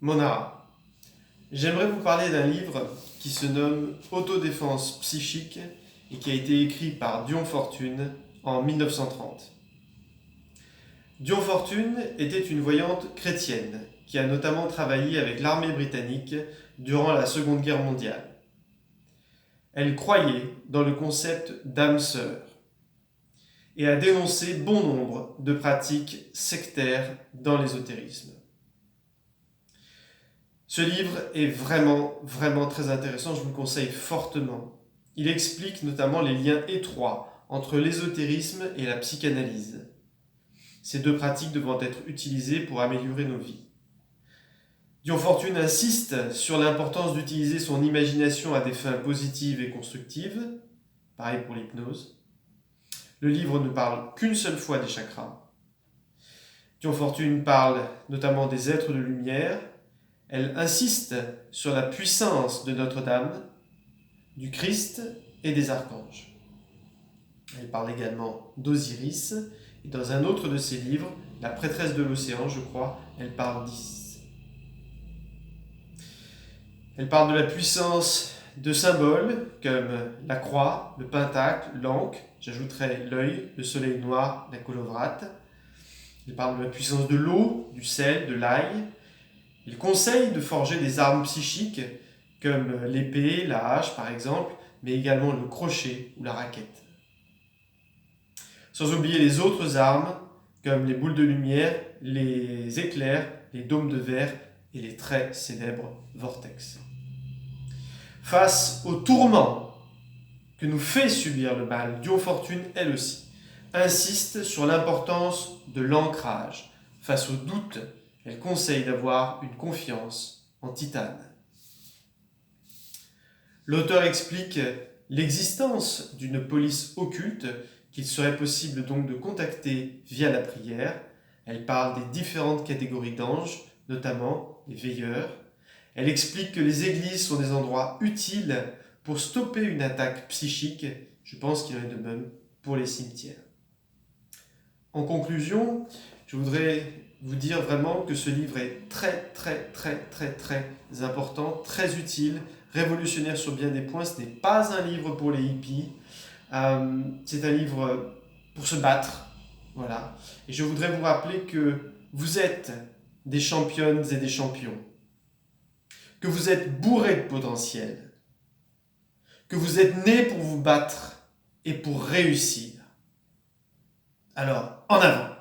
Monara. J'aimerais vous parler d'un livre qui se nomme Autodéfense psychique et qui a été écrit par Dion Fortune en 1930. Dion Fortune était une voyante chrétienne qui a notamment travaillé avec l'armée britannique durant la Seconde Guerre mondiale. Elle croyait dans le concept d'âme sœur et a dénoncé bon nombre de pratiques sectaires dans l'ésotérisme. Ce livre est vraiment très intéressant, je vous le conseille fortement. Il explique notamment les liens étroits entre l'ésotérisme et la psychanalyse. Ces deux pratiques devant être utilisées pour améliorer nos vies. Dion Fortune insiste sur l'importance d'utiliser son imagination à des fins positives et constructives, pareil pour l'hypnose. Le livre ne parle qu'une seule fois des chakras. Dion Fortune parle notamment des êtres de lumière. Elle insiste sur la puissance de Notre-Dame, du Christ et des archanges. Elle parle également d'Osiris, et dans un autre de ses livres, La prêtresse de l'océan, je crois, elle parle d'Isis. Elle parle de la puissance de symboles comme la croix, le pentacle, l'ancre, j'ajouterai l'œil, le soleil noir, la colovrate. Elle parle de la puissance de l'eau, du sel, de l'ail. Il conseille de forger des armes psychiques comme l'épée, la hache par exemple, mais également le crochet ou la raquette. Sans oublier les autres armes comme les boules de lumière, les éclairs, les dômes de verre et les très célèbres vortex. Face aux tourments que nous fait subir le mal, Dion Fortune, elle aussi, insiste sur l'importance de l'ancrage. Face aux doutes, elle conseille d'avoir une confiance en titane. L'auteur explique l'existence d'une police occulte qu'il serait possible donc de contacter via la prière. Elle parle des différentes catégories d'anges, notamment les veilleurs. Elle explique que les églises sont des endroits utiles pour stopper une attaque psychique. Je pense qu'il en est de même pour les cimetières. En conclusion, je voudrais vous dire vraiment que ce livre est très important, très utile, révolutionnaire sur bien des points. Ce n'est pas un livre pour les hippies, c'est un livre pour se battre, voilà. Et je voudrais vous rappeler que vous êtes des championnes et des champions, que vous êtes bourrés de potentiel, que vous êtes nés pour vous battre et pour réussir. Alors, en avant!